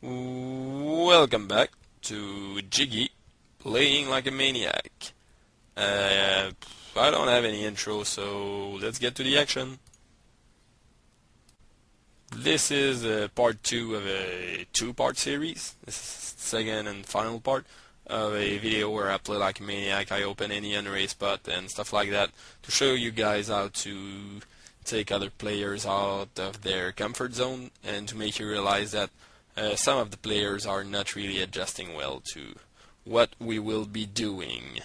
Welcome back to Jiggy, playing like a maniac. Uh, I don't have any intro, so let's get to the action. This is part 2 of a two-part series. This is the second and final part of a video where I play like a maniac. I open any unraised spot and stuff like that to show you guys how to take other players out of their comfort zone and to make you realize that some of the players are not really adjusting well to what we will be doing,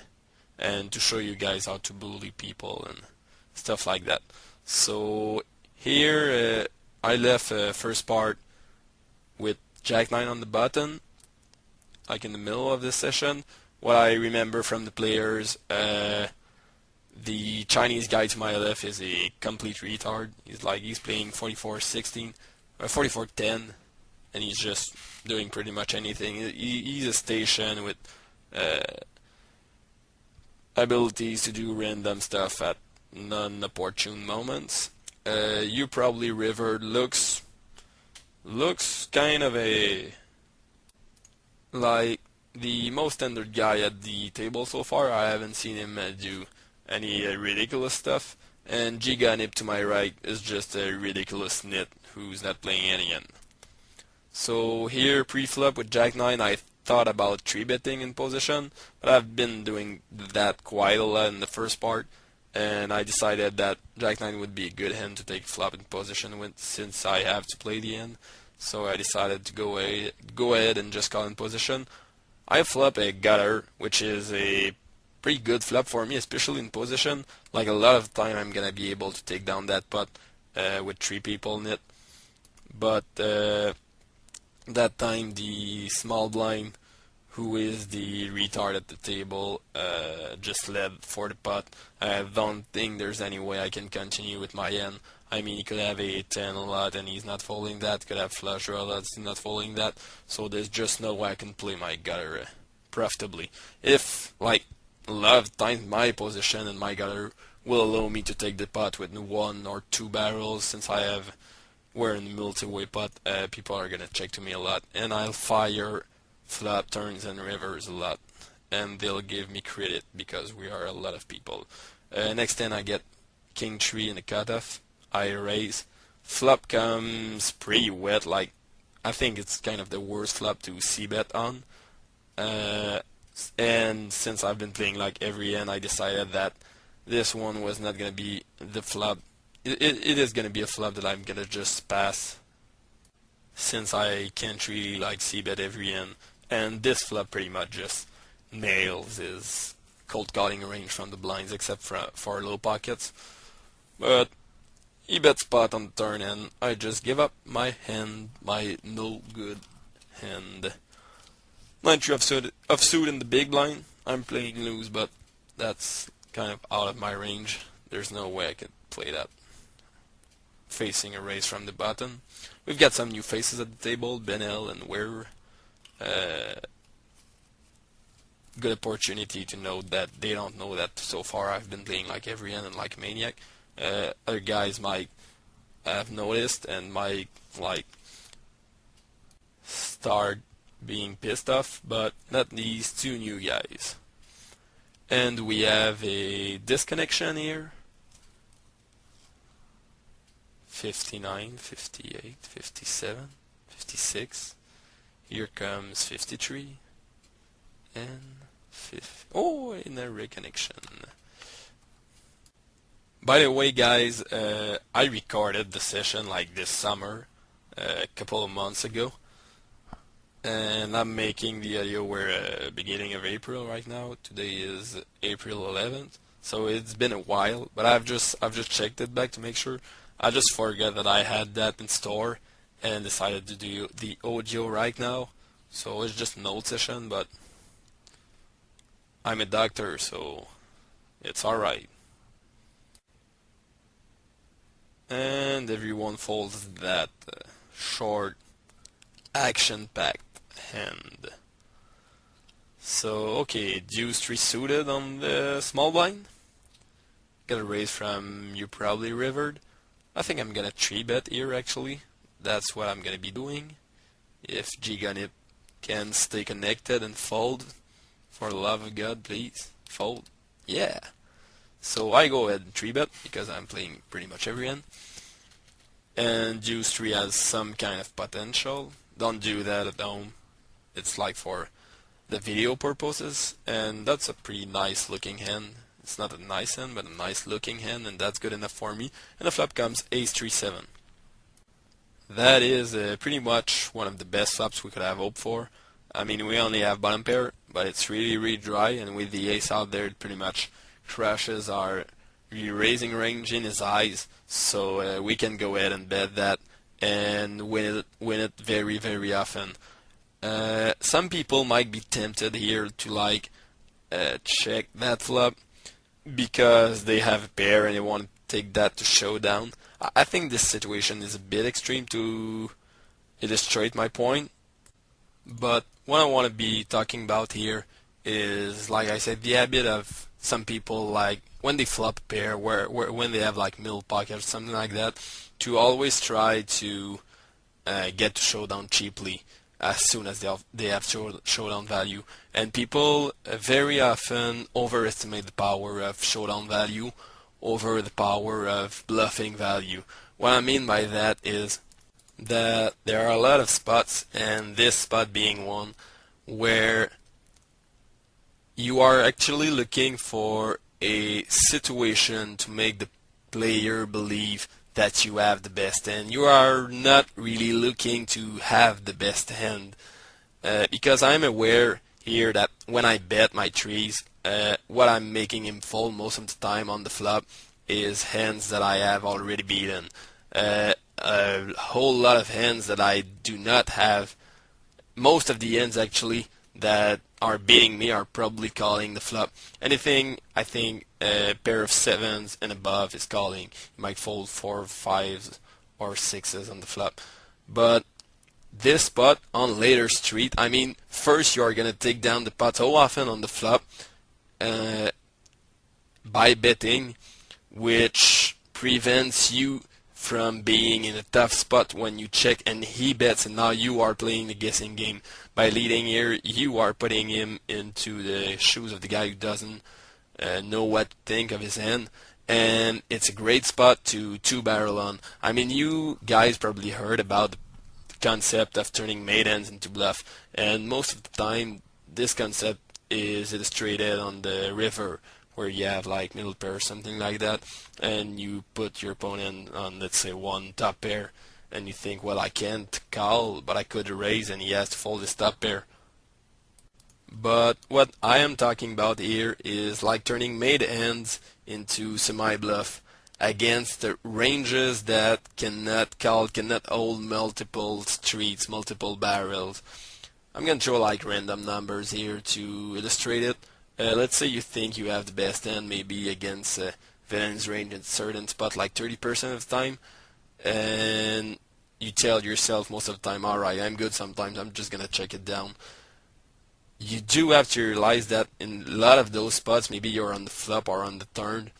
and to show you guys how to bully people and stuff like that. So here I left first part with Jack 9 on the button, like in the middle of this session. What I remember from the players, the Chinese guy to my left is a complete retard. He's playing 44-16, 44-10, and he's just doing pretty much anything. He's a station with uh, abilities to do random stuff at non-opportune moments. You probably River looks kind of a like the most standard guy at the table so far. I haven't seen him do any ridiculous stuff. And Giga Nip to my right is just a ridiculous nit who's not playing any end. So here pre-flop with Jack 9, I thought about 3-betting in position, but I've been doing that quite a lot in the first part, and I decided that Jack 9 would be a good hand to take flop in position with, since I have to play the end. So I decided to go ahead and just call in position. I flop a gutter, which is a pretty good flop for me, especially in position. Like a lot of time I'm gonna be able to take down that pot with 3 people in it. But that time the small blind, who is the retard at the table, just led for the pot. I don't think there's any way I can continue with my end. I mean, he could have a 10 a lot and he's not folding that, could have flush draw that's not folding that, so there's just no way I can play my gutter profitably. If, like, a lot of times my position and my gutter will allow me to take the pot with 1 or 2 barrels, since we're in the multi-way pot, people are gonna check to me a lot, and I'll fire flop turns and rivers a lot, and they'll give me credit because we are a lot of people. Next turn I get king 3 in the cutoff. I raise. Flop comes pretty wet. Like, I think it's kind of the worst flop to c-bet on. And since I've been playing like every end, I decided that this one was not gonna be the flop. It is gonna be a flop that I'm gonna just pass, since I can't really like c-bet every end. And this flop pretty much just nails his cold calling range from the blinds, except for low pockets. But he bets pot on the turn, and I just give up my hand, my no good hand. 9-3 offsuit in the big blind. I'm playing loose, but that's kind of out of my range. There's no way I could play that facing a raise from the button. We've got some new faces at the table, Benel and Weir. Good opportunity to know that they don't know that so far I've been playing like every end and like a maniac. Other guys might have noticed and might like start being pissed off, but not these 2 new guys. And we have a disconnection here. 59, 58, 57, 56. Here comes 53 and 50. Oh, in a reconnection. By the way, guys, I recorded the session like this summer, a couple of months ago, and I'm making the audio where beginning of April right now. Today is April 11th, so it's been a while. But I've just checked it back to make sure. I just forgot that I had that in store and decided to do the audio right now. So it's just an old session, but I'm a doctor, so it's alright. And everyone folds that short, action-packed hand. So, okay, deuce 3 suited on the small blind. Got a raise from you probably rivered. I think I'm gonna 3-bet here actually. That's what I'm gonna be doing. If Giganip can stay connected and fold, for the love of God, please fold. Yeah. So I go ahead and 3-bet because I'm playing pretty much every hand. And Deuce 3 has some kind of potential. Don't do that at home. It's like for the video purposes, and that's a pretty nice looking hand. It's not a nice hand, but a nice looking hand, and that's good enough for me. And the flop comes Ace 3-7. That is pretty much one of the best flops we could have hoped for. I mean, we only have bottom pair, but it's really dry, and with the ace out there, it pretty much crushes our raising range in his eyes. So we can go ahead and bet that and win it very often. Some people might be tempted here to like check that flop because they have a pair and they want to take that to showdown. I think this situation is a bit extreme to illustrate my point, but what I want to be talking about here is, like I said, the habit of some people, like when they flop a pair, when they have like middle pocket or something like that, to always try to get to showdown cheaply as soon as they have showdown value. And people very often overestimate the power of showdown value over the power of bluffing value. What I mean by that is that there are a lot of spots, and this spot being one, where you are actually looking for a situation to make the player believe that you have the best hand. You are not really looking to have the best hand, because I'm aware here that when I bet my trees, what I'm making him fold most of the time on the flop is hands that I have already beaten. A whole lot of hands that I do not have. Most of the hands actually that are beating me are probably calling the flop. Anything I think a pair of sevens and above is calling. You might fold 4, 5s, or 6s on the flop. But this spot on later street, I mean, first you are gonna take down the pot so often on the flop by betting, which prevents you from being in a tough spot when you check and he bets, and now you are playing the guessing game. By leading here, you are putting him into the shoes of the guy who doesn't know what to think of his hand, and it's a great spot to two-barrel on. I mean, you guys probably heard about the concept of turning maidens into bluff, and most of the time this concept is illustrated on the river, where you have like middle pair or something like that, and you put your opponent on, let's say, one top pair, and you think, well, I can't call, but I could raise, and he has to fold his top pair. But what I am talking about here is like turning made hands into semi-bluff against the ranges that cannot call, cannot hold multiple streets, multiple barrels. I'm going to throw like random numbers here to illustrate it. Let's say you think you have the best hand, maybe against villain's range in a certain spot, like 30% of the time, and you tell yourself most of the time, alright, I'm good sometimes, I'm just going to check it down. You do have to realize that in a lot of those spots, maybe you're on the flop or on the turn,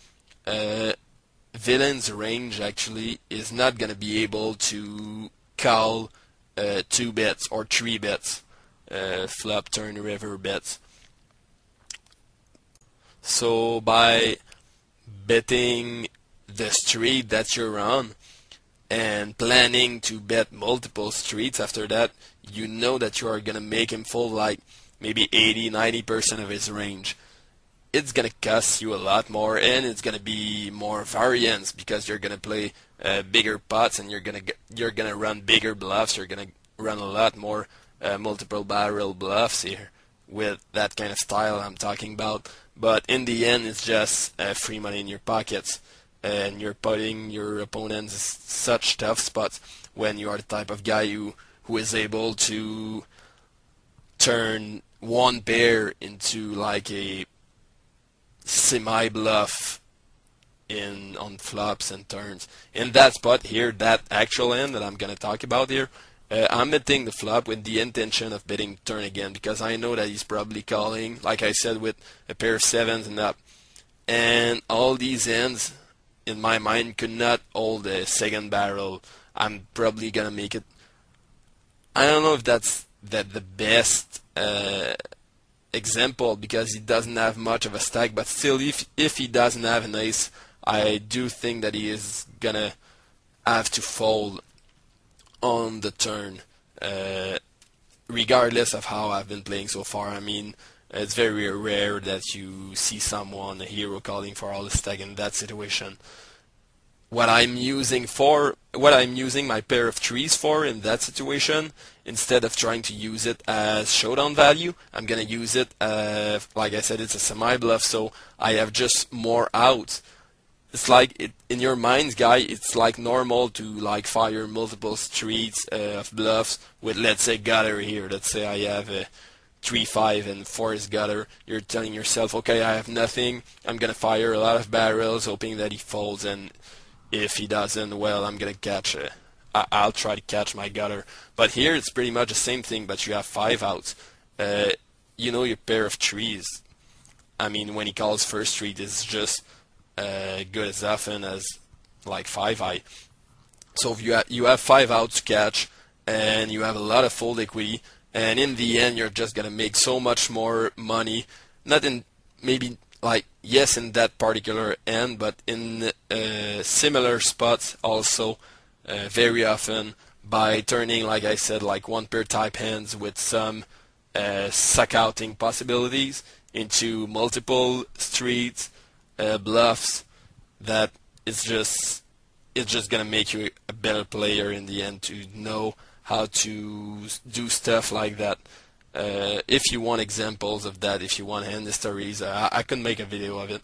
villain's range actually is not going to be able to call 2 bets or 3 bets, flop, turn, river bets. So by betting the street that you're on and planning to bet multiple streets after that, you know that you are going to make him fold like maybe 80-90% of his range. It's going to cost you a lot more, and it's going to be more variance because you're going to play bigger pots, and you're going to run bigger bluffs. You're going to run a lot more multiple barrel bluffs here with that kind of style I'm talking about. But in the end, it's just free money in your pockets, and you're putting your opponents in such tough spots when you are the type of guy who is able to turn one pair into like a semi-bluff on flops and turns. In that spot here, that actual hand that I'm going to talk about here, I'm betting the flop with the intention of betting turn again, because I know that he's probably calling, like I said, with a pair of sevens and up. And all these hands, in my mind, could not hold a second barrel. I'm probably going to make it I don't know if that's the best example, because he doesn't have much of a stack, but still, if he doesn't have an ace, I do think that he is gonna have to fold on the turn, regardless of how I've been playing so far. I mean, it's very rare that you see someone, a hero, calling for all the stack in that situation. What I'm using my pair of trees for in that situation, instead of trying to use it as showdown value, I'm gonna use it, like I said, it's a semi-bluff, so I have just more outs. It's like in your minds, guy, it's like normal to like fire multiple streets of bluffs with, let's say, gutter here. Let's say I have a 3-5 and forest gutter. You're telling yourself, okay, I have nothing. I'm gonna fire a lot of barrels, hoping that he folds, and if he doesn't, well, I'm gonna catch it. I'll try to catch my gutter. But here it's pretty much the same thing, but you have 5 outs. You know your pair of trees. I mean, when he calls first street, it's just good as often as like 5-eye. So if you have 5 outs to catch, and you have a lot of fold equity, and in the end you're just gonna make so much more money. Not in maybe like, yes, in that particular end, but in similar spots also, very often, by turning, like I said, like one pair type hands with some suck outing possibilities into multiple streets, bluffs. That it's just gonna make you a better player in the end, to know how to do stuff like that. If you want examples of that, if you want hand stories, I can make a video of it.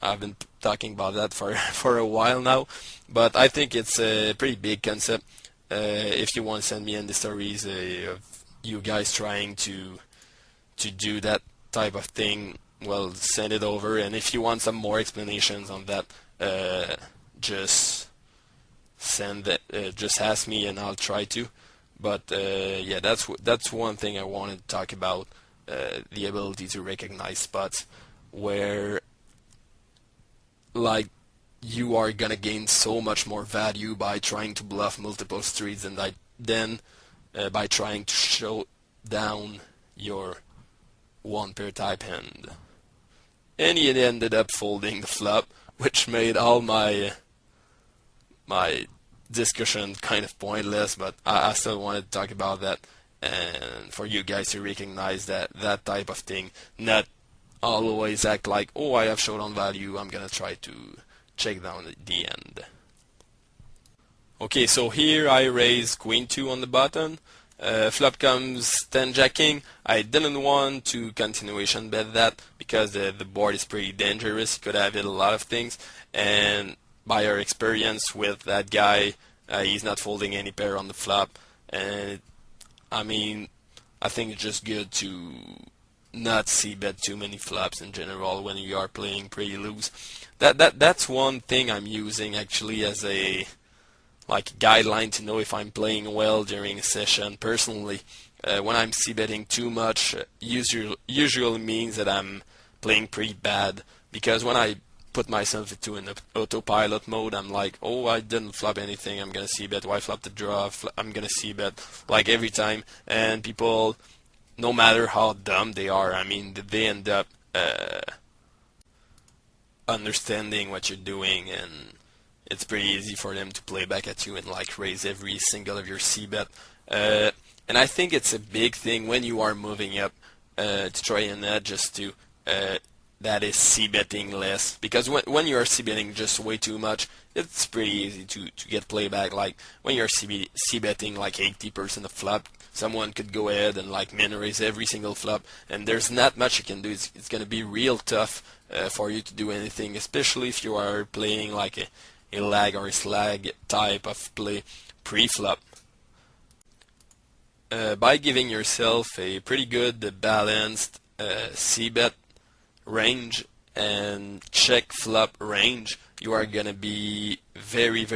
I've been talking about that for for a while now, but I think it's a pretty big concept. If you want to send me hand stories of you guys trying to do that type of thing, well, send it over. And if you want some more explanations on that, just send it. Just ask me, and I'll try to. But yeah, that's one thing I wanted to talk about, the ability to recognize spots where, like, you are gonna gain so much more value by trying to bluff multiple streets and then by trying to show down your one pair type hand. And he ended up folding the flop, which made all my discussion kind of pointless, but I still wanted to talk about that, and for you guys to recognize that type of thing, not always act like, oh, I have showdown value, I'm gonna try to check down at the end. Okay, so here I raise Queen 2 on the button. Flop comes 10 Jack King. I didn't want to continuation bet that, because the board is pretty dangerous. You could have hit a lot of things, and by our experience with that guy, he's not folding any pair on the flop. And I mean, I think it's just good to not see bet too many flops in general when you are playing pretty loose. That's one thing I'm using actually as a like guideline to know if I'm playing well during a session. Personally, when I'm c-betting too much, usually means that I'm playing pretty bad, because when I put myself into an autopilot mode, I'm like, oh, I didn't flop anything, I'm gonna c-bet. Why flop the draw? I'm gonna c-bet, like, every time. And people, no matter how dumb they are, I mean, they end up understanding what you're doing, and it's pretty easy for them to play back at you and like raise every single of your c-bet. And I think it's a big thing when you are moving up to try and adjust to that is c-betting less, because when you are c-betting just way too much, it's pretty easy to get playback. Like when you're c-betting like 80% of flop, someone could go ahead and like min raise every single flop, and there's not much you can do. It's gonna be real tough for you to do anything, especially if you are playing like a lag or a slag type of play pre-flop. By giving yourself a pretty good balanced c-bet range and check flop range, you are gonna be very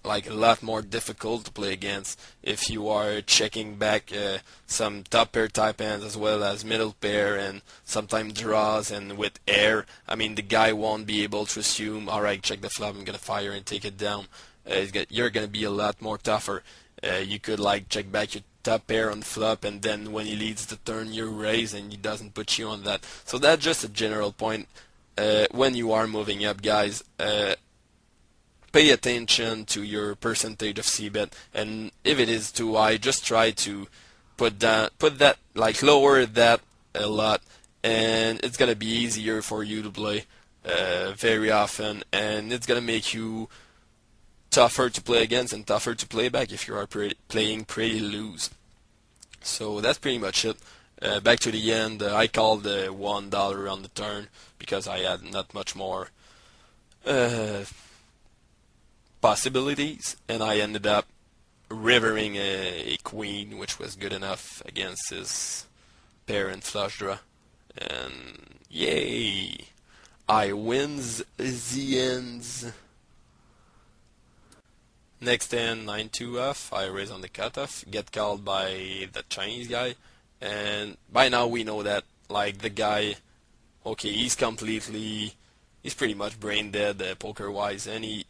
like a lot more difficult to play against if you are checking back some top pair type hands as well as middle pair and sometimes draws, and with air, I mean, the guy won't be able to assume, alright, check the flop, I'm gonna fire and take it down. You're gonna be a lot more tougher. You could like check back your top pair on the flop, and then when he leads the turn, you raise, and he doesn't put you on that. So that's just a general point. When you are moving up, guys, pay attention to your percentage of c-bet, and if it is too high, just try to put that like lower that a lot, and it's gonna be easier for you to play very often, and it's gonna make you tougher to play against and tougher to play back if you are playing pretty loose. So that's pretty much it. Back to the end, I called $1 on the turn because I had not much more uh, possibilities, and I ended up rivering a queen, which was good enough against his pair and flush draw. And yay! I wins the ends. Next hand, 9-2 off. I raise on the cutoff, get called by the Chinese guy, and by now we know that like the guy, okay, he's pretty much brain dead poker wise, and he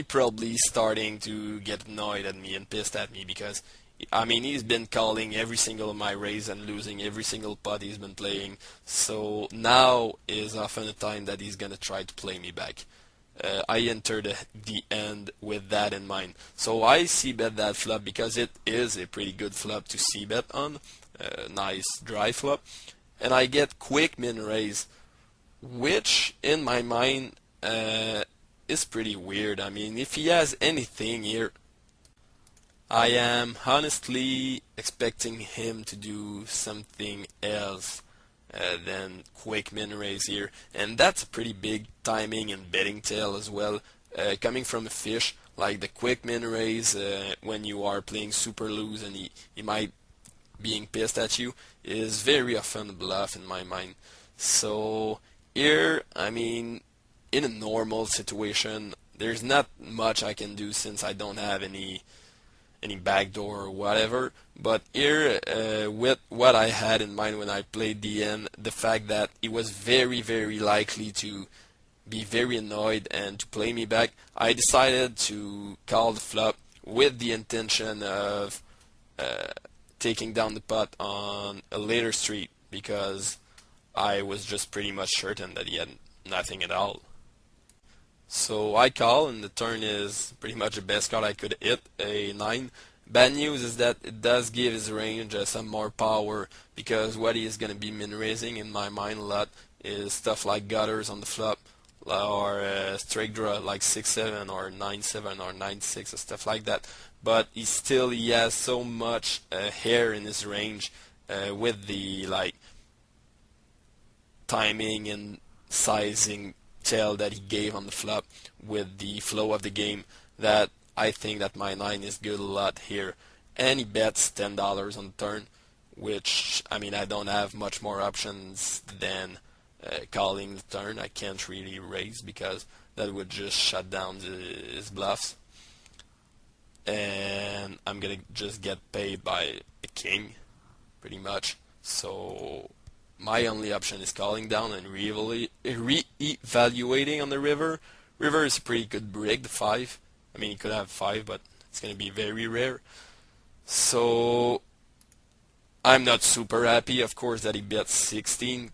probably starting to get annoyed at me and pissed at me because I mean he's been calling every single of my raise and losing every single pot he's been playing. So now is often a time that he's gonna try to play me back. I entered the end with that in mind. So I c-bet that flop because it is a pretty good flop to c-bet on. Nice dry flop. And I get quick min raise, which in my mind is pretty weird. I mean, if he has anything here, I am honestly expecting him to do something else than quick min raise here, and that's a pretty big timing and betting tail as well. Coming from a fish, like the quick min raise when you are playing super loose and he might being pissed at you is very often a bluff in my mind. So here, I mean, in a normal situation, there's not much I can do since I don't have any backdoor or whatever. But here, with what I had in mind when I played DN, the fact that he was very likely to be very annoyed and to play me back, I decided to call the flop with the intention of taking down the pot on a later street because I was just pretty much certain that he had nothing at all. So I call, and the turn is pretty much the best card I could hit, a 9. Bad news is that it does give his range some more power, because what he is going to be min-raising in my mind a lot is stuff like gutters on the flop, or straight draw like 6-7 or 9-7 or 9-6 or stuff like that. But he has so much hair in his range with the like timing and sizing tell that he gave on the flop with the flow of the game that I think that my 9 is good a lot here. And he bets $10 on the turn, which, I mean, I don't have much more options than calling the turn. I can't really raise because that would just shut down his bluffs. And I'm gonna just get paid by a king, pretty much. So my only option is calling down and re-evaluating on the river. River is a pretty good brick, the 5. I mean, you could have 5, but it's going to be very rare. So I'm not super happy, of course, that he bet 16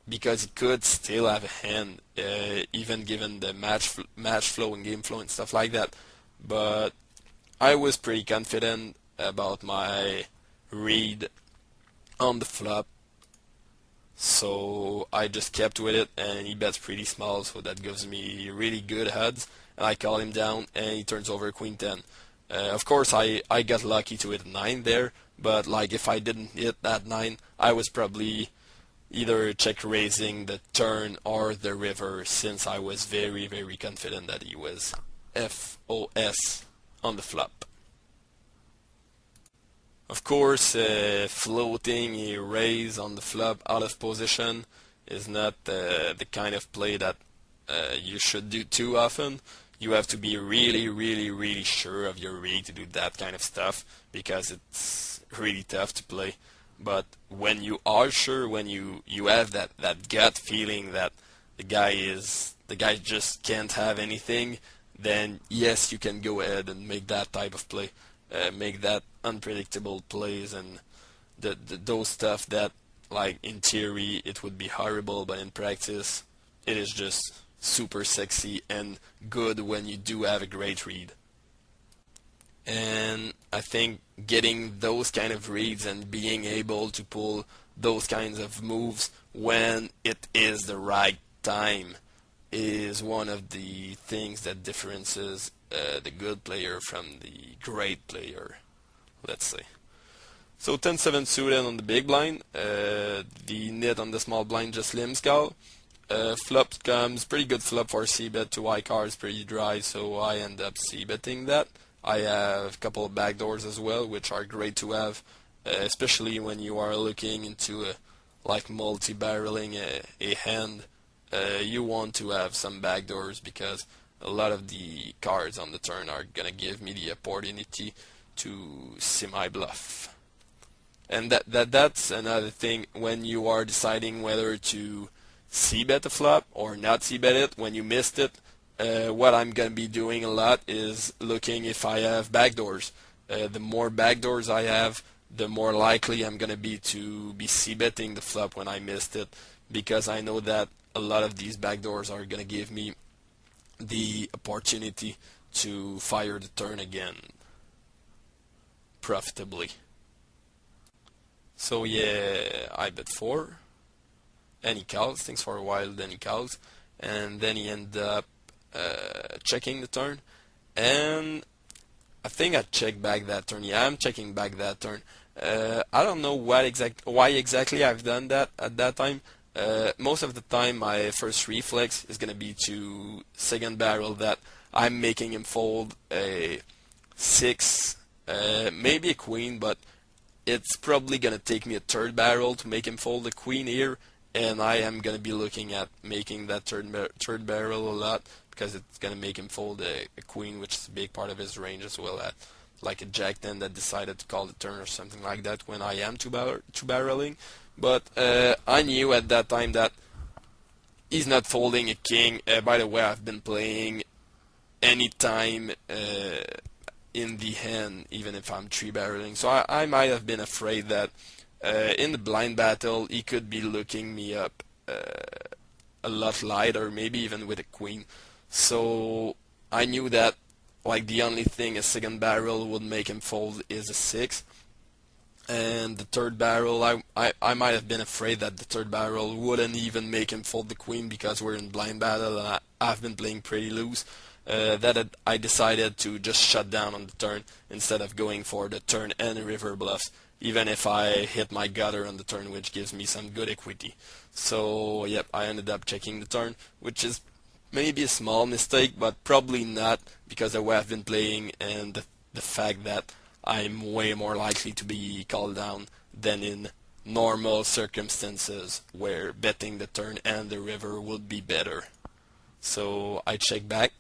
because he could still have a hand, even given the match flow and game flow and stuff like that. But I was pretty confident about my read on the flop. So I just kept with it, and he bets pretty small, so that gives me really good odds. And I call him down, and he turns over Queen 10. Of course, I got lucky to hit 9 there, but like if I didn't hit that 9, I was probably either check raising the turn or the river, since I was very confident that he was FOS on the flop. Of course, floating a raise on the flop out of position is not the kind of play that you should do too often. You have to be really sure of your read to do that kind of stuff because it's really tough to play. But when you are sure, when you have that gut feeling that the guy just can't have anything, then yes, you can go ahead and make that type of play, make that unpredictable plays and those stuff that, like, in theory it would be horrible, but in practice it is just super sexy and good when you do have a great read. And I think getting those kind of reads and being able to pull those kinds of moves when it is the right time is one of the things that differences the good player from the great player, let's say. So 10-7 suited on the big blind, the nit on the small blind just limb skull. Flop comes pretty good flop for c-bet to high cards, pretty dry, so I end up c-betting that. I have a couple of backdoors as well, which are great to have, especially when you are looking into like multi-barreling a hand. You want to have some backdoors because a lot of the cards on the turn are gonna give me the opportunity to see my bluff. And that's another thing when you are deciding whether to c-bet a flop or not c-bet it when you missed it. What I'm gonna be doing a lot is looking if I have backdoors. The more backdoors I have, the more likely I'm gonna be to be c-betting the flop when I missed it, because I know that a lot of these backdoors are gonna give me the opportunity to fire the turn again profitably. So yeah, I bet 4, and he calls. Thanks for a while, then he calls, and then he ended up checking the turn, and I think I checked back that turn. Yeah, I'm checking back that turn. I don't know why exactly I've done that at that time. Most of the time, my first reflex is gonna be to second barrel that. I'm making him fold a 6, maybe a queen, but it's probably gonna take me a third barrel to make him fold a queen here, and I am gonna be looking at making that third barrel a lot because it's gonna make him fold a queen, which is a big part of his range, as well as like a jack 10 that decided to call the turn or something like that when I am two barreling. But I knew at that time that he's not folding a king. By the way, I've been playing anytime in the hand, even if I'm 3 barreling. So I might have been afraid that in the blind battle he could be looking me up a lot lighter, maybe even with a queen. So I knew that like the only thing a second barrel would make him fold is a 6. And the third barrel, I might have been afraid that the third barrel wouldn't even make him fold the queen because we're in blind battle and I've been playing pretty loose. That I decided to just shut down on the turn instead of going for the turn and river bluffs, even if I hit my gutter on the turn, which gives me some good equity. So yep, I ended up checking the turn, which is maybe a small mistake, but probably not because of the way I've been playing and the fact that I'm way more likely to be called down than in normal circumstances where betting the turn and the river would be better. So I check back,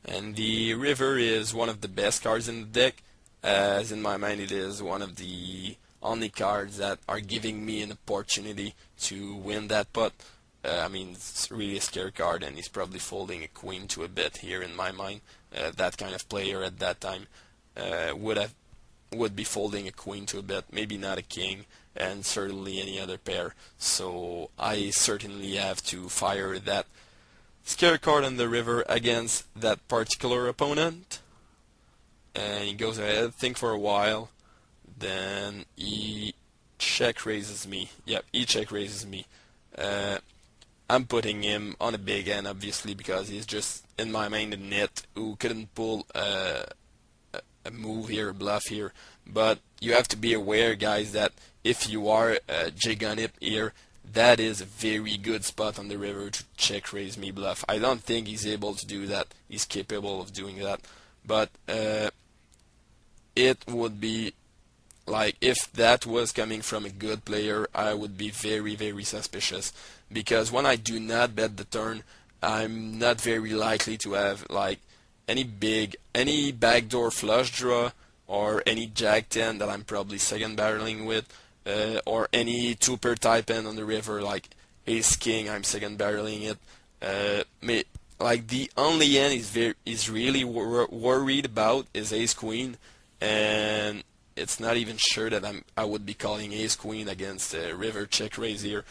and the river is one of the best cards in the deck, as in my mind it is one of the only cards that are giving me an opportunity to win that pot. I mean, it's really a scare card, and he's probably folding a queen to a bet here in my mind. That kind of player at that time would be folding a queen to a bet, maybe not a king, and certainly any other pair. So I certainly have to fire that scare card on the river against that particular opponent. And he goes ahead, think for a while, then he check raises me. Yep, he check raises me. I'm putting him on a big end, obviously, because he's just, in my mind, a nit who couldn't pull a move here, a bluff here. But you have to be aware, guys, that if you are jig on it here, that is a very good spot on the river to check raise me bluff. I don't think he's able to do that. He's capable of doing that. But it would be like, if that was coming from a good player, I would be very, very suspicious. Because when I do not bet the turn, I'm not very likely to have like any backdoor flush draw, or any jack 10 that I'm probably second barreling with, or any 2-pair type end on the river like ace king, I'm second barreling it. like the only hand is really worried about is ace queen, and it's not even sure that I would be calling ace queen against river check raise here.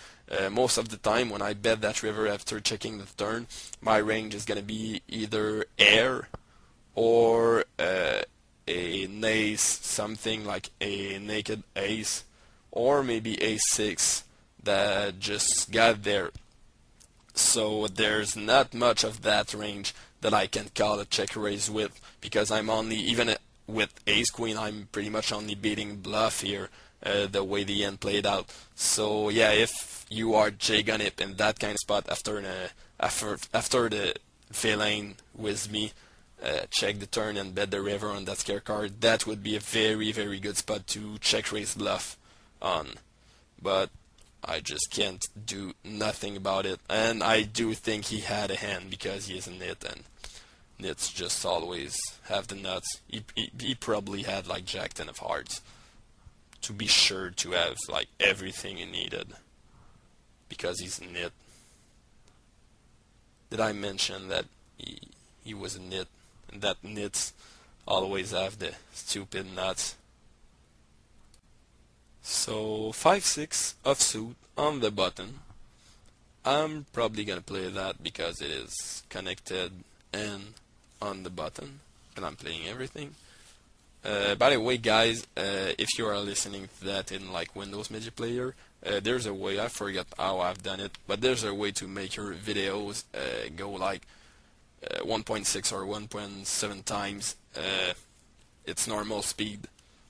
Most of the time when I bet that river after checking the turn, my range is gonna be either air or an ace, something like a naked ace, or maybe ace six that just got there. So there's not much of that range that I can call a check raise with, because I'm only, even with ace queen, I'm pretty much only beating bluff here, the way the end played out. So yeah, if you are J-Gunip in that kind of spot after the villain with me, check the turn and bet the river on that scare card, that would be a very, very good spot to check raise bluff on. But I just can't do nothing about it. And I do think he had a hand because he is a nit, and nits just always have the nuts. He probably had like Jack 10 of hearts to be sure to have like everything he needed because he's a nit. Did I mention that he was a nit, and that nits always have the stupid nuts? So 5-6 offsuit on the button. I'm probably gonna play that because it is connected and on the button, and I'm playing everything. By the way, guys, if you are listening to that in like Windows Media Player, there's a way. I forgot how I've done it, but there's a way to make your videos go like 1.6 or 1.7 times its normal speed.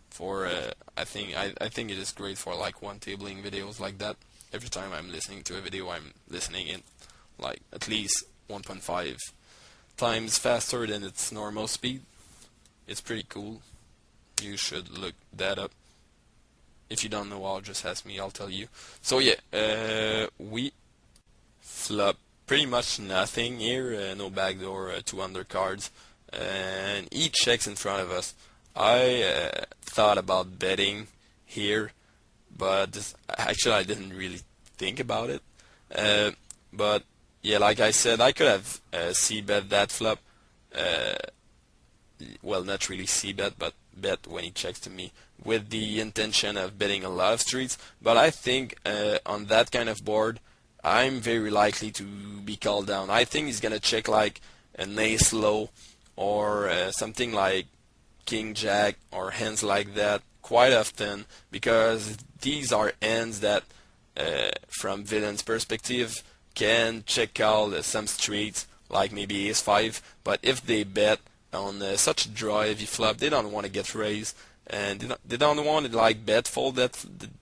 For I think it is great for like one tabling videos like that. Every time I'm listening to a video, I'm listening in like at least 1.5 times faster than its normal speed. It's pretty cool. You should look that up. If you don't know, I'll just ask me, I'll tell you. So yeah, we flop pretty much nothing here, no backdoor, 2 undercards, and he checks in front of us. I thought about betting here, but actually I didn't really think about it. But yeah, like I said, I could have c-bet that flop. Well, not really c-bet, but bet when he checks to me with the intention of betting a lot of streets. But I think on that kind of board, I'm very likely to be called down. I think he's gonna check like an ace low or something like king jack or hands like that quite often, because these are hands that from villain's perspective can check call some streets like maybe ace 5, but if they bet on such a draw heavy flop, they don't want to get raised, and they don't want to like bet fold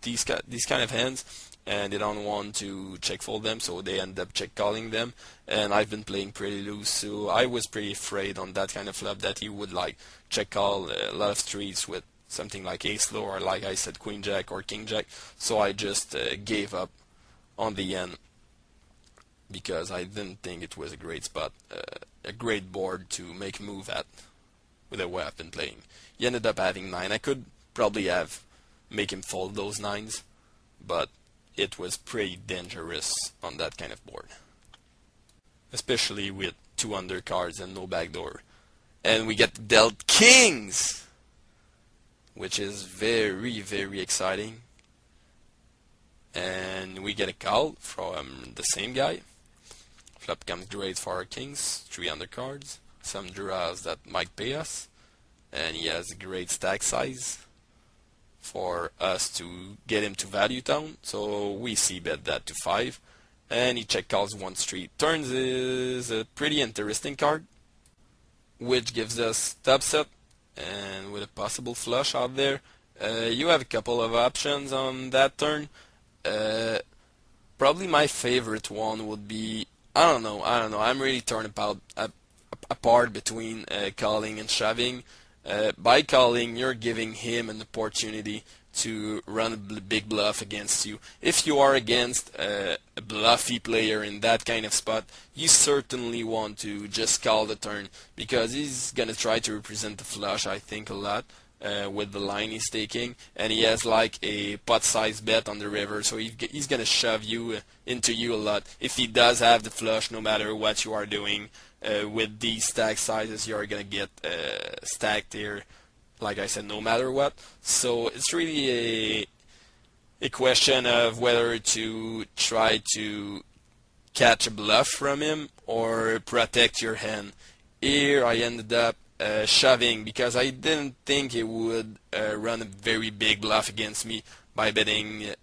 these kind of hands, and they don't want to check fold them, so they end up check calling them. And I've been playing pretty loose, so I was pretty afraid on that kind of flop that he would like check call a lot of streets with something like ace low, or like I said, queen jack or king jack. So I just gave up on the end because I didn't think it was a great spot, a great board to make a move at with the way I've been playing. He ended up having 9. I could probably have make him fold those 9s, but it was pretty dangerous on that kind of board, especially with 2 undercards and no backdoor. And we get dealt kings, which is very, very exciting. And we get a call from the same guy. Flop comes great for our kings, 3 undercards, some draws that might pay us, and he has a great stack size for us to get him to value town. So we c-bet that to 5, and he check calls 1 street. Turns is a pretty interesting card, which gives us top set, and with a possible flush out there, you have a couple of options on that turn. Probably my favorite one would be, I don't know, I'm really torn apart between calling and shoving. By calling, you're giving him an opportunity to run a big bluff against you. If you are against a bluffy player in that kind of spot, you certainly want to just call the turn, because he's gonna try to represent the flush, I think, a lot. with the line he's taking, and he has like a pot-sized bet on the river, so he's gonna shove you into you a lot. If he does have the flush, no matter what you are doing, with these stack sizes, you're gonna get stacked here, like I said, no matter what. So it's really a question of whether to try to catch a bluff from him or protect your hand. Here I ended up shoving because I didn't think he would run a very big bluff against me by betting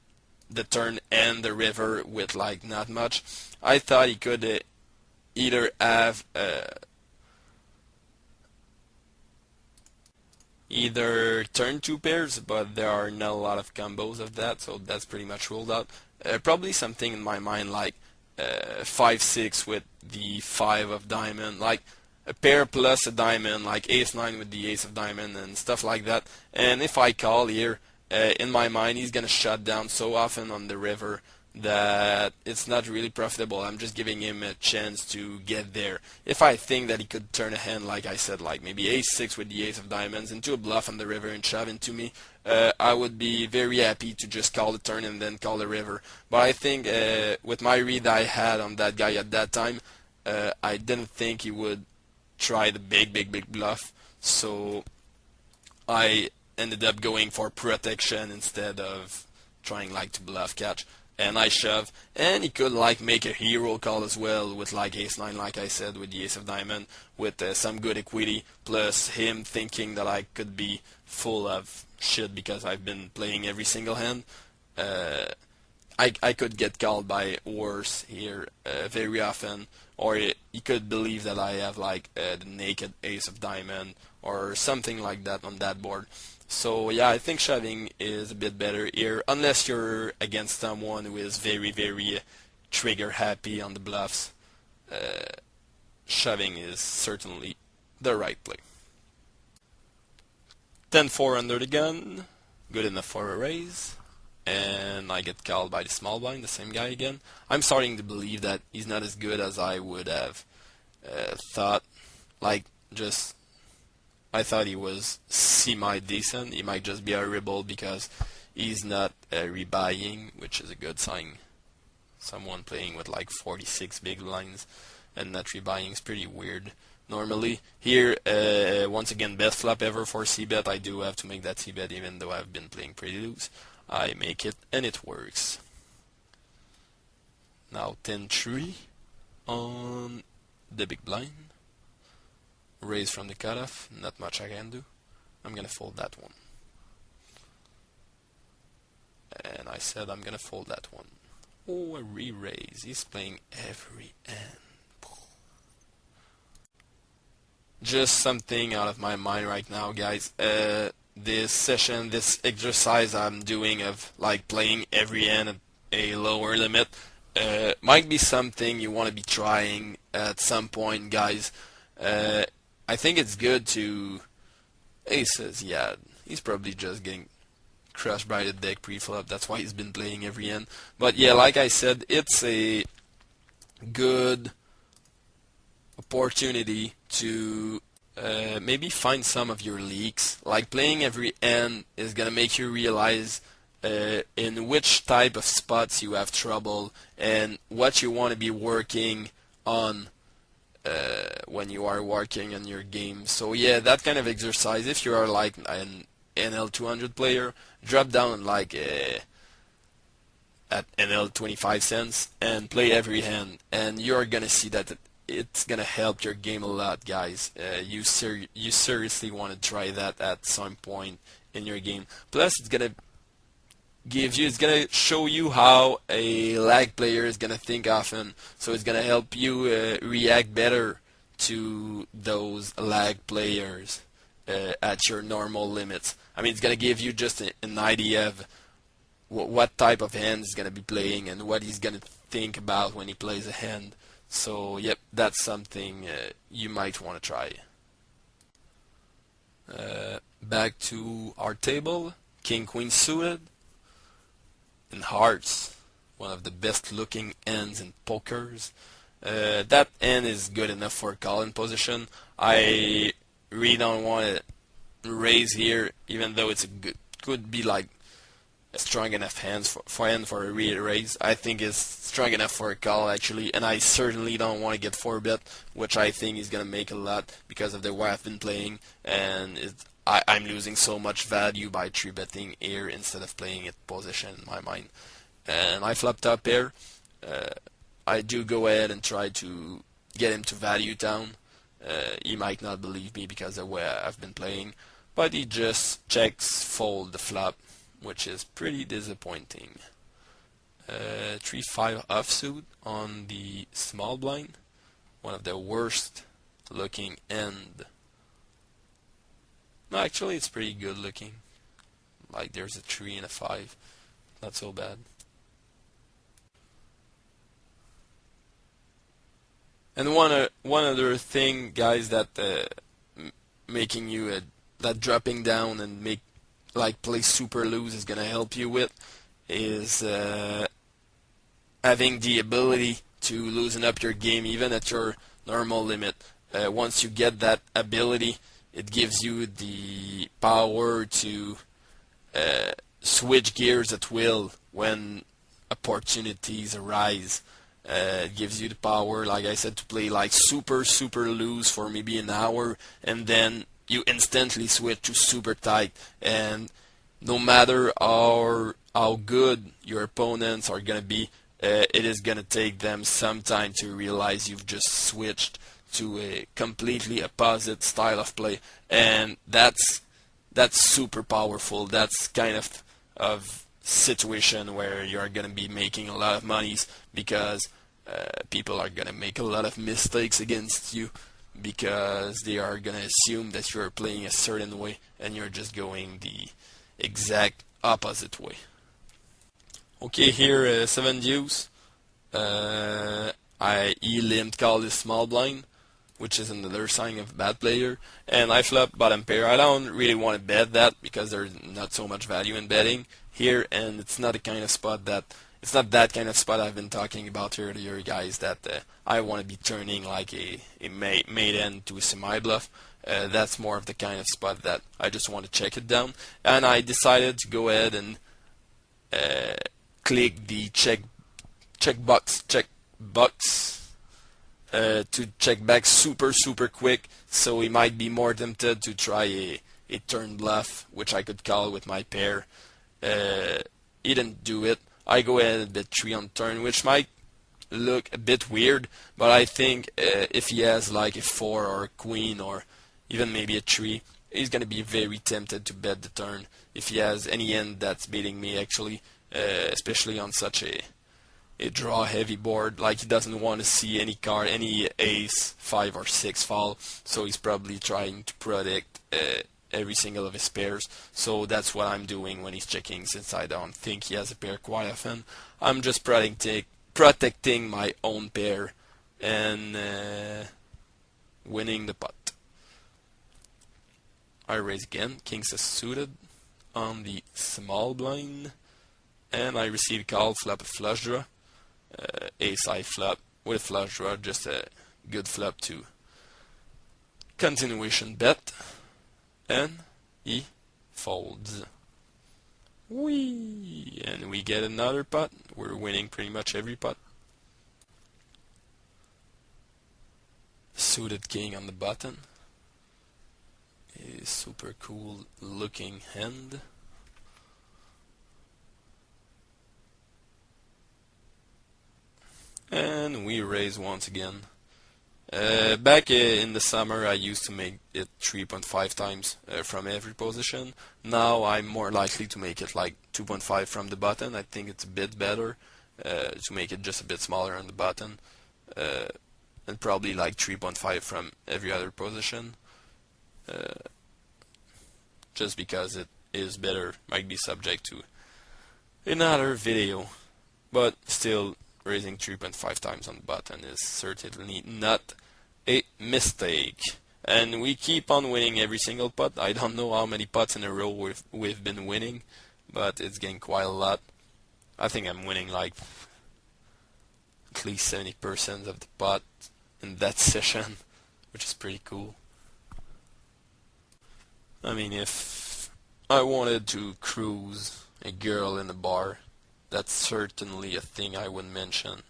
the turn and the river with like not much. I thought he could either have either turn two pairs, but there are not a lot of combos of that, so that's pretty much ruled out. Probably something in my mind like 5-6 with the 5 of diamond, like a pair plus a diamond, like ace-9 with the ace of diamond and stuff like that. And if I call here, in my mind he's gonna shut down so often on the river that it's not really profitable. I'm just giving him a chance to get there. If I think that he could turn a hand, like I said, like maybe ace-6 with the ace of diamonds into a bluff on the river and shove into me, I would be very happy to just call the turn and then call the river. But I think with my read I had on that guy at that time, I didn't think he would try the big bluff, so I ended up going for protection instead of trying like to bluff catch. And I shove, and he could like make a hero call as well with like ace-9, like I said, with the ace of diamond, with some good equity, plus him thinking that I could be full of shit because I've been playing every single hand. I could get called by worse here very often, or he could believe that I have like the naked ace of diamond or something like that on that board. So yeah, I think shoving is a bit better here, unless you're against someone who is very trigger happy on the bluffs. Shoving is certainly the right play. 10-4 under the gun, good enough for a raise, and I get called by the small blind, the same guy again. I'm starting to believe that he's not as good as I would have thought. Like, just I thought he was semi-decent. He might just be horrible because he's not rebuying, which is a good sign. Someone playing with like 46 big blinds and not rebuying is pretty weird. Normally, here, once again, best flop ever for c-bet. I do have to make that c-bet even though I've been playing pretty loose. I make it and it works. Now 10-3 on the big blind. Raise from the cutoff, not much I can do. I'm gonna fold that one. And I said I'm gonna fold that one. Oh, a re-raise. He's playing every hand. Just something out of my mind right now, guys. This session, this exercise I'm doing of like playing every hand at a lower limit, might be something you want to be trying at some point, guys. I think it's good to aces. Yeah, he's probably just getting crushed by the deck pre-flop. That's why he's been playing every hand. But yeah, like I said, it's a good opportunity to maybe find some of your leaks. Like playing every hand is gonna make you realize in which type of spots you have trouble and what you want to be working on when you are working on your game. So yeah, that kind of exercise, if you are like an NL100 player, drop down like at NL 25 cents and play every hand, and you're gonna see that it's gonna help your game a lot, guys. You seriously want to try that at some point in your game. Plus, it's gonna show you how a lag player is gonna think often, so it's gonna help you react better to those lag players at your normal limits. I mean, it's gonna give you just an idea of what type of hand he's gonna be playing and what he's gonna think about when he plays a hand. So yep, that's something you might want to try. Back to our table, King Queen suited in hearts, one of the best looking ends in pokers. That end is good enough for a call-in position. I really don't want to raise here, even though it's a good, could be like a strong enough hand for a raise. I think it's strong enough for a call actually, and I certainly don't want to get 4-bet, which I think is gonna make a lot because of the way I've been playing, and I'm losing so much value by 3-betting here instead of playing it position in my mind. And I flop top pair. I do go ahead and try to get him to value down. He might not believe me because of the way I've been playing, but he just checks fold the flop, which is pretty disappointing. 3-5 offsuit on the small blind, one of the worst looking end. No, actually it's pretty good looking. Like there's a 3 and a 5, not so bad. And one other thing, guys, that making you that dropping down and make like play super loose is gonna help you with is having the ability to loosen up your game even at your normal limit. Once you get that ability, it gives you the power to switch gears at will when opportunities arise. It gives you the power, like I said, to play like super loose for maybe an hour, and then you instantly switch to super tight. And no matter how good your opponents are gonna be, it is gonna take them some time to realize you've just switched to a completely opposite style of play, and that's super powerful. That's kind of situation where you're gonna be making a lot of monies because people are gonna make a lot of mistakes against you because they are gonna assume that you're playing a certain way and you're just going the exact opposite way. Okay, here 7 deuce. I limped call this small blind, which is another sign of a bad player, and I flop bottom pair. I don't really want to bet that because there's not so much value in betting here, and it's not the kind of spot that it's not that kind of spot I've been talking about earlier, guys, that I want to be turning like a made end to a semi bluff. That's more of the kind of spot that I just want to check it down, and I decided to go ahead and click the check box to check back super quick, so he might be more tempted to try a turn bluff, which I could call with my pair. He didn't do it. I go ahead and bet 3 on turn, which might look a bit weird, but I think if he has like a 4 or a queen or even maybe a 3, he's gonna be very tempted to bet the turn if he has any end that's beating me actually, especially on such a draw heavy board. Like he doesn't want to see any card, any ace, 5 or 6 fall, so he's probably trying to protect every single of his pairs. So that's what I'm doing when he's checking, since I don't think he has a pair quite often. I'm just protecting my own pair and winning the pot. I raise again, kings is suited on the small blind, and I receive call, flop a flush draw. Ace high flop with a flush draw, just a good flop to continuation bet, and he folds. Whee! And we get another pot. We're winning pretty much every pot. Suited king on the button. A super cool looking hand. And we raise once again. Back in the summer, I used to make it 3.5 times from every position. Now I'm more likely to make it like 2.5 from the button. I think it's a bit better to make it just a bit smaller on the button, and probably like 3.5 from every other position. Just because it is better, might be subject to another video, but still, raising 3.5 times on the button is certainly not a mistake. And we keep on winning every single pot. I don't know how many pots in a row we've been winning, but it's getting quite a lot. I think I'm winning like at least 70% of the pot in that session, which is pretty cool. I mean, if I wanted to cruise a girl in a bar, that's certainly a thing I would mention,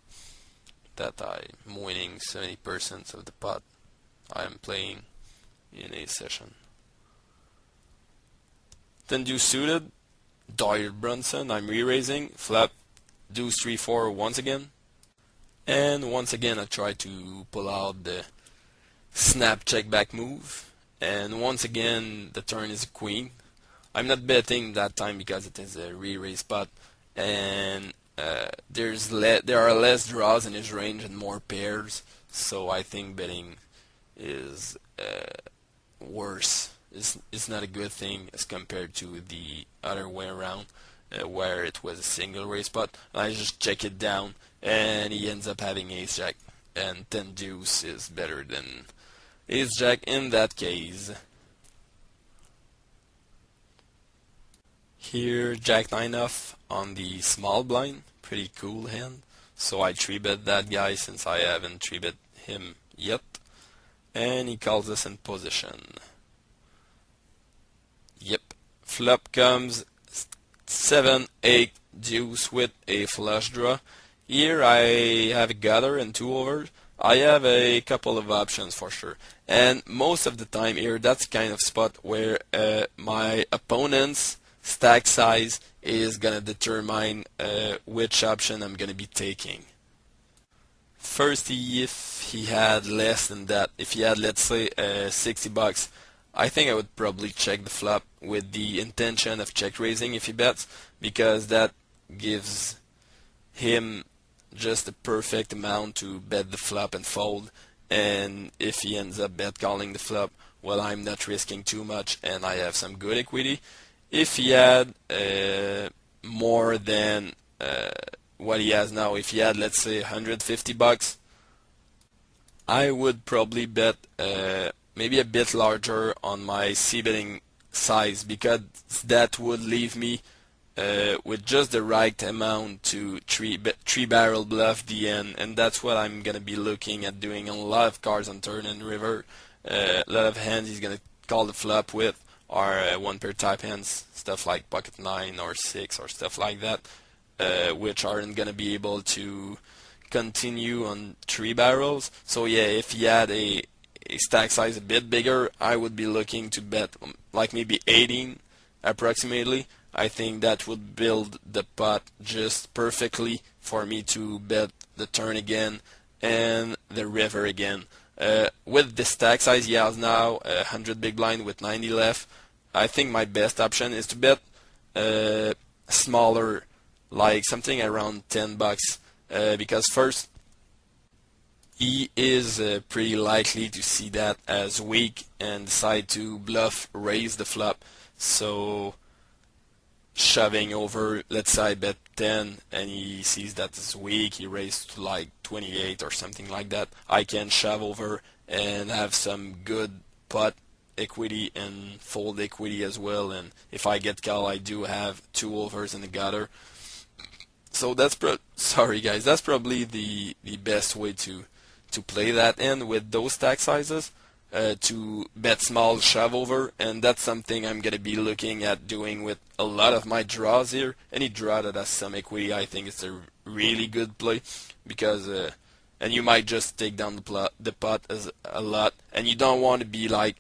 that I'm winning 70% of the pot I am playing in a session. Then do suited, Dyer Brunson, I'm re-raising, flop, deuce 3-4 once again. And once again I try to pull out the snap check back move. And once again the turn is a queen. I'm not betting that time because it is a re-raise pot, and there are less draws in his range and more pairs, so I think betting is worse. It's not a good thing as compared to the other way around, where it was a single raise pot. I just check it down, and he ends up having ace jack, and 10 deuce is better than ace jack in that case. Here, Jack 9 off on the small blind, pretty cool hand. So I 3-bet that guy since I haven't 3-bet him yet. And he calls us in position. Yep, flop comes 7, 8, deuce with a flush draw. Here I have a gutter and 2 overs. I have a couple of options for sure. And most of the time here, that's kind of spot where my opponent's stack size is gonna determine which option I'm gonna be taking. First, if he had less than that, if he had, let's say, $60, I think I would probably check the flop with the intention of check raising if he bets, because that gives him just the perfect amount to bet the flop and fold. And if he ends up bet calling the flop, well, I'm not risking too much and I have some good equity. If he had more than what he has now, if he had, let's say, $150, I would probably bet maybe a bit larger on my c-betting size, because that would leave me with just the right amount to three barrel bluff the end, and that's what I'm gonna be looking at doing on a lot of cards on turn and river. A lot of hands he's gonna call the flop with are one pair type hands, stuff like pocket 9 or 6 or stuff like that, which aren't gonna be able to continue on 3 barrels. So yeah, if he had a stack size a bit bigger, I would be looking to bet like maybe 18 approximately. I think that would build the pot just perfectly for me to bet the turn again and the river again. With the stack size he has now, 100 big blind with 90 left, I think my best option is to bet smaller, like something around $10, because first, he is pretty likely to see that as weak and decide to bluff raise the flop. So shoving over, let's say I bet 10 and he sees that it's weak, he raised to like 28 or something like that, I can shove over and have some good pot equity and fold equity as well. And if I get call, I do have 2 overs in the gutter. So that's sorry guys, that's probably the best way to play that in with those stack sizes, to bet small shove over, and that's something I'm gonna be looking at doing with a lot of my draws here. Any draw that has some equity, I think it's a really good play, because and you might just take down the pot as a lot, and you don't want to be like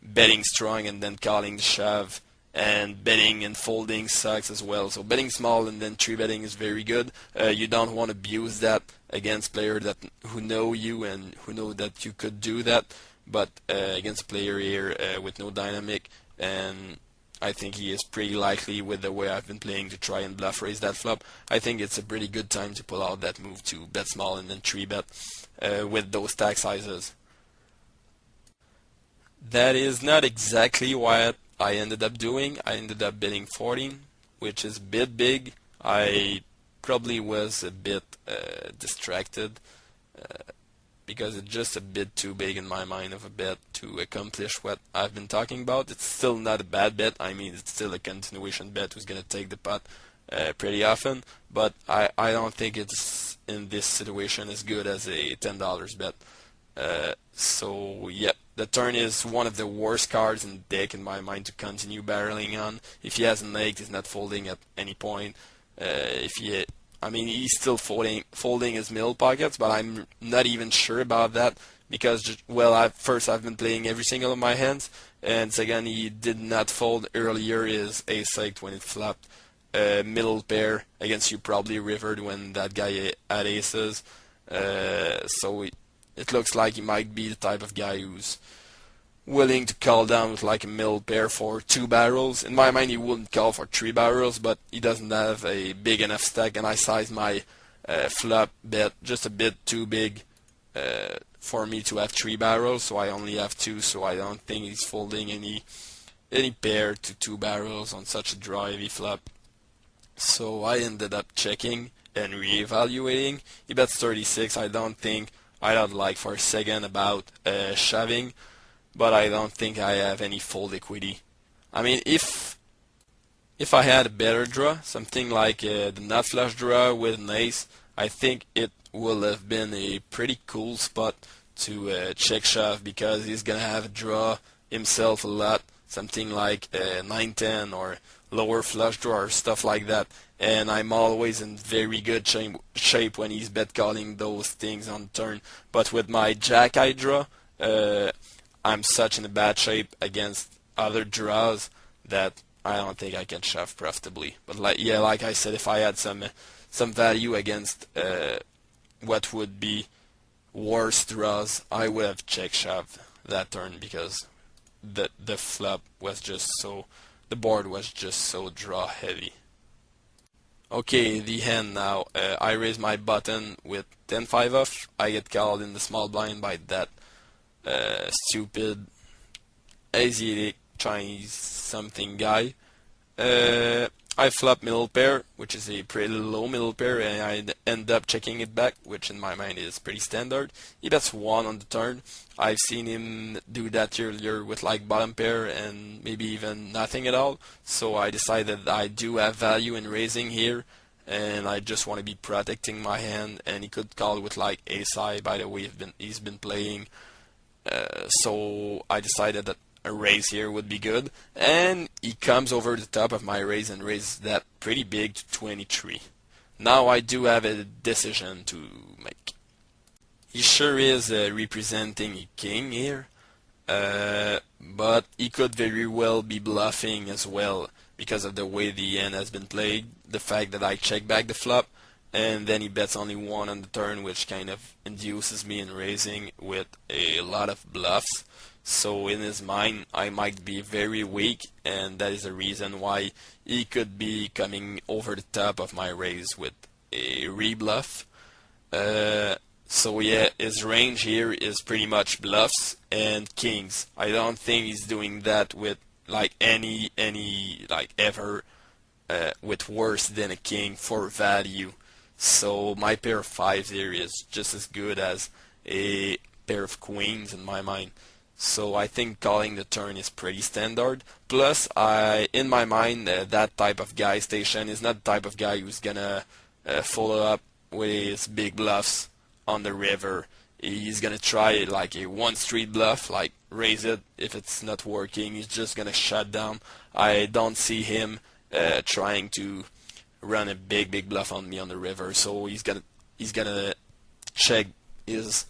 betting strong and then calling the shove, and betting and folding sucks as well. So betting small and then 3-betting is very good. You don't want to abuse that against players who know you and who know that you could do that, but against a player here with no dynamic, and I think he is pretty likely with the way I've been playing to try and bluff raise that flop. I think it's a pretty good time to pull out that move to bet small and then 3-bet with those stack sizes. That is not exactly what I ended up doing. I ended up betting 14, which is a bit big. I probably was a bit distracted because it's just a bit too big in my mind of a bet to accomplish what I've been talking about. It's still not a bad bet. I mean, it's still a continuation bet who's going to take the pot pretty often, but I don't think it's in this situation as good as a $10 bet. So yeah, the turn is one of the worst cards in the deck in my mind to continue barreling on. If he has an 8, he's not folding at any point. If he, I mean, he's still folding his middle pockets, but I'm not even sure about that because, well, first I've been playing every single of my hands, and second, he did not fold earlier his ace-8 when it flopped middle pair against you, probably rivered when that guy had aces. So it looks like he might be the type of guy who's willing to call down with like a middle pair for 2 barrels. In my mind, he wouldn't call for 3 barrels, but he doesn't have a big enough stack, and I sized my flop bet just a bit too big for me to have 3 barrels, so I only have 2, so I don't think he's folding any pair to 2 barrels on such a draw heavy flop. So I ended up checking and reevaluating. He bets 36. I don't like for a second about shoving, but I don't think I have any fold equity. I mean, if I had a better draw, something like the nut flush draw with an ace, I think it will have been a pretty cool spot to check shove, because he's gonna have a draw himself a lot, something like 9-10 or lower flush draw or stuff like that, and I'm always in very good shape when he's bet calling those things on turn. But with my jack eye draw, I'm such in a bad shape against other draws that I don't think I can shove profitably. But like I said, if I had some value against what would be worse draws, I would have check shoved that turn, because the flop was just so, the board was just so draw heavy. Okay, the hand now. I raise my button with 10-5 off. I get called in the small blind by that stupid Asiatic Chinese something guy. I flop middle pair, which is a pretty low middle pair, and I end up checking it back, which in my mind is pretty standard. He bets 1 on the turn. I've seen him do that earlier with like bottom pair and maybe even nothing at all. So I decided I do have value in raising here, and I just want to be protecting my hand. And he could call with like ace-high, by the way he's been playing. So I decided that a raise here would be good, and he comes over the top of my raise and raises that pretty big to 23. Now I do have a decision to make. He sure is representing a king here, but he could very well be bluffing as well because of the way the hand has been played, the fact that I check back the flop, and then he bets only 1 on the turn, which kind of induces me in raising with a lot of bluffs. So in his mind, I might be very weak, and that is the reason why he could be coming over the top of my raise with a rebluff. So yeah, his range here is pretty much bluffs and kings. I don't think he's doing that with like any like ever with worse than a king for value. So my pair of 5s here is just as good as a pair of queens in my mind. So I think calling the turn is pretty standard. Plus, in my mind, that type of guy, Station, is not the type of guy who's gonna follow up with his big bluffs on the river. He's gonna try like a 1-street bluff, like raise it. If it's not working, he's just gonna shut down. I don't see him trying to run a big bluff on me on the river. So he's gonna check his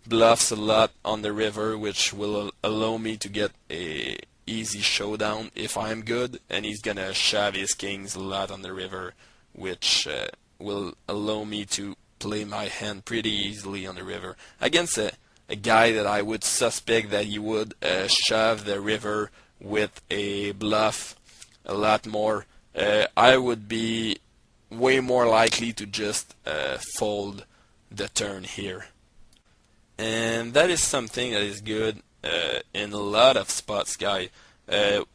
bluffs a lot on the river, which will allow me to get a easy showdown if I'm good, and he's gonna shove his kings a lot on the river, which will allow me to play my hand pretty easily on the river against a guy that I would suspect that he would shove the river with a bluff a lot more. I would be way more likely to just fold the turn here. And that is something that is good in a lot of spots, guy.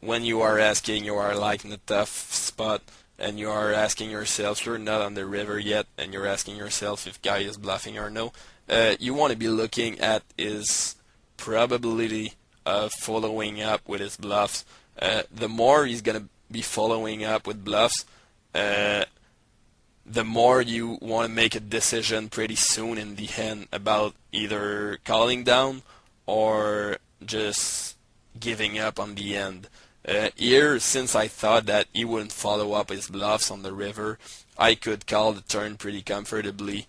When you are like in a tough spot, and you are asking yourself, you're not on the river yet, and you're asking yourself if guy is bluffing or no, you want to be looking at his probability of following up with his bluffs. The more he's going to be following up with bluffs, the more you want to make a decision pretty soon in the hand about either calling down or just giving up on the end. Here, since I thought that he wouldn't follow up his bluffs on the river, I could call the turn pretty comfortably,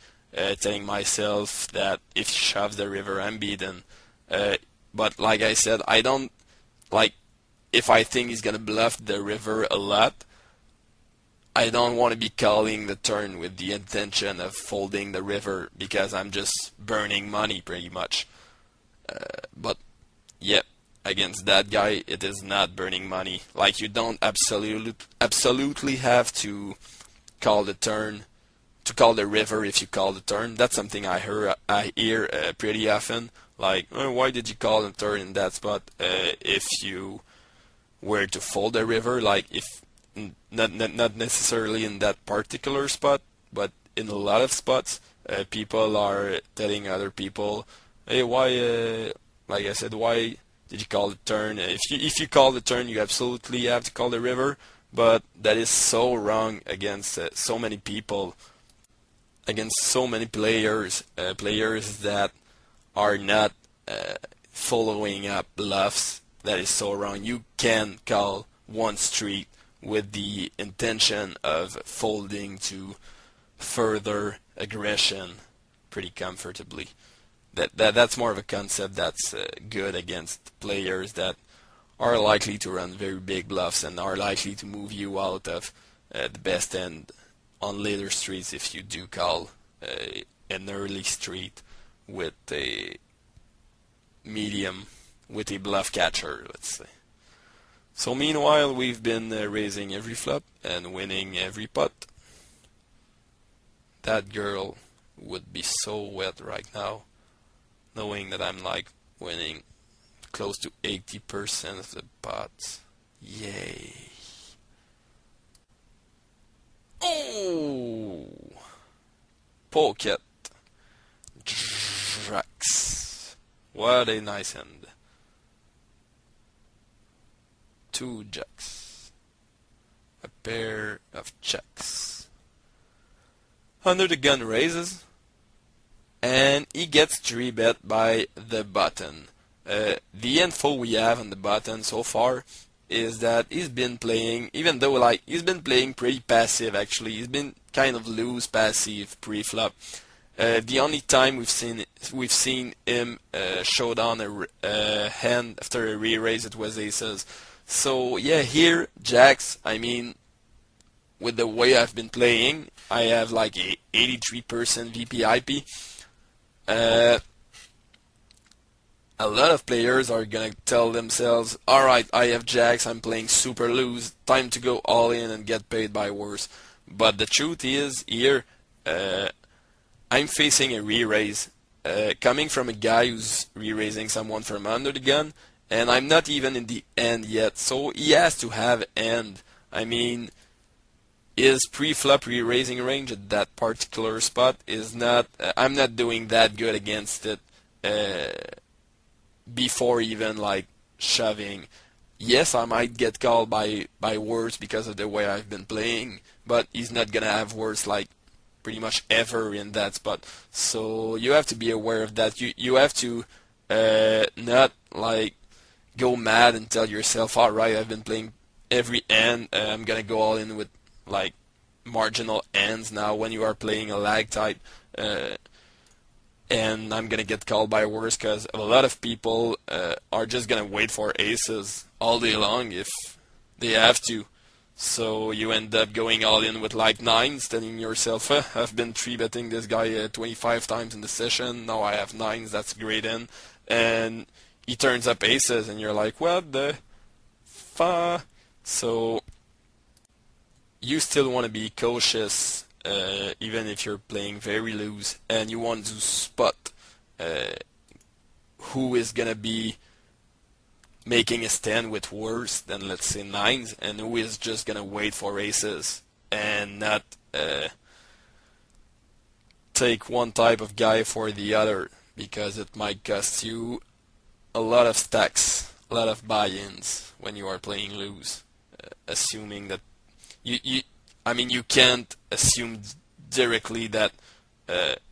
telling myself that if he shoves the river, I'm beaten. But like I said, I don't like if I think he's gonna bluff the river a lot. I don't want to be calling the turn with the intention of folding the river because I'm just burning money pretty much. But yeah, against that guy, it is not burning money. Like you don't absolutely have to call the turn to call the river if you call the turn. That's something I hear pretty often. Like, oh, why did you call the turn in that spot? If you were to fold the river, like if not necessarily in that particular spot, but in a lot of spots, people are telling other people, hey, why? Like I said, why did you call the turn? If you call the turn, you absolutely have to call the river. But that is so wrong against so many people, against so many players, players that are not following up bluffs. That is so wrong. You can call one street with the intention of folding to further aggression pretty comfortably. That's more of a concept that's good against players that are likely to run very big bluffs and are likely to move you out of the best end on later streets if you do call an early street with a medium, with a bluff catcher, let's say. So meanwhile, we've been raising every flop and winning every pot. That girl would be so wet right now, knowing that I'm like winning close to 80% of the pots. Yay. Oh! Pocket. Drax. What a nice hand. 2 jacks. A pair of checks. Under the gun raises. And he gets 3-bet by the button. The info we have on the button so far is that he's been playing, even though like he's been playing pretty passive actually. He's been kind of loose passive pre-flop. The only time we've seen him show down a hand after a re-raise, it was aces. So yeah, here jacks. I mean, with the way I've been playing, I have like a 83% VPIP. A lot of players are gonna tell themselves, alright, I have jacks, I'm playing super loose, time to go all in and get paid by worse. But the truth is, here, I'm facing a re-raise, coming from a guy who's re-raising someone from under the gun, and I'm not even in the end yet, so he has to have end. I mean, his pre-flop re-raising range at that particular spot is not, I'm not doing that good against it. Before even like shoving. Yes, I might get called by words because of the way I've been playing, but he's not gonna have words like pretty much ever in that spot. So you have to be aware of that. You have to not like go mad and tell yourself, alright, I've been playing every end, I'm gonna go all in with like marginal ends now when you are playing a lag type. And I'm gonna get called by worse because a lot of people are just gonna wait for aces all day long if they have to. So you end up going all in with like nines, telling yourself, I've been 3-betting this guy 25 times in the session, now I have nines, that's a great end. And he turns up aces and you're like, what the fa? So you still want to be cautious. Even if you're playing very loose and you want to spot who is gonna be making a stand with worse than, let's say, nines, and who is just gonna wait for aces and not take one type of guy for the other, because it might cost you a lot of stacks, a lot of buy-ins when you are playing loose, assuming that you can't assume directly that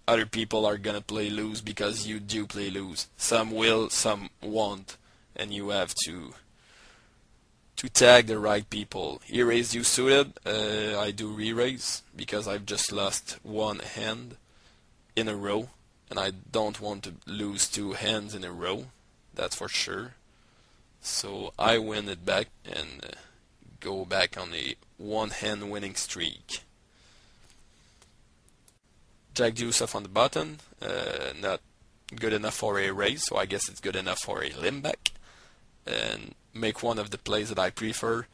other people are gonna play lose because you do play lose. Some will, some won't, and you have to tag the right people. He raised you suited. I do re-raise because I've just lost one hand in a row, and I don't want to lose two hands in a row. That's for sure. So I win it back and go back on a one-hand winning streak. Jack Joseph on the button, not good enough for a raise, so I guess it's good enough for a limp back. And make one of the plays that I prefer,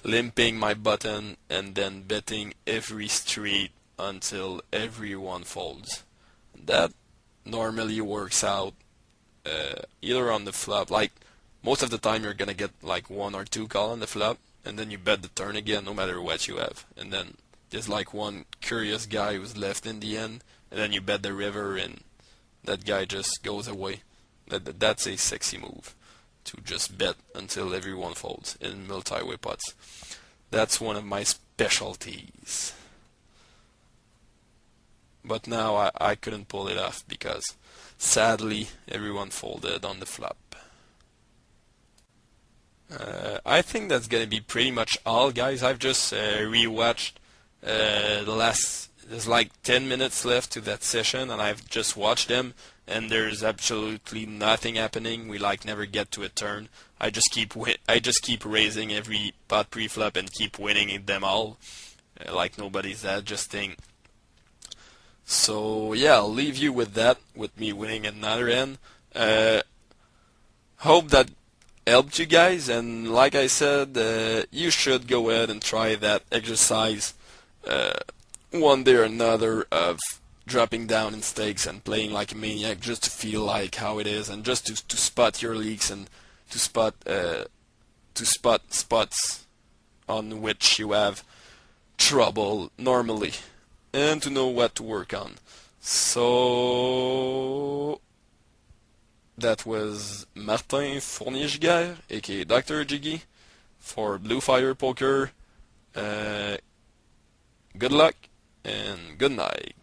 limping my button and then betting every street until everyone folds. That normally works out either on the flop, like most of the time you're gonna get like one or two call on the flop, and then you bet the turn again no matter what you have, and then there's like one curious guy who's left in the end, and then you bet the river and that guy just goes away. That's a sexy move, to just bet until everyone folds in multi-way pots. That's one of my specialties. But now I couldn't pull it off because sadly everyone folded on the flop. I think that's gonna be pretty much all, guys. I've just rewatched there's like 10 minutes left to that session, and I've just watched them, and there's absolutely nothing happening. We like never get to a turn. I just keep raising every pot pre-flop and keep winning them all, like nobody's adjusting. So yeah, I'll leave you with that, with me winning another end. Hope that helped you guys, and like I said, you should go ahead and try that exercise one day or another of dropping down in stakes and playing like a maniac, just to feel like how it is, and just to spot your leaks and to spot spots on which you have trouble normally, and to know what to work on. So that was Martin Fournier-Giguère, aka DrGiggy, for Blue Fire Poker. Good luck and good night.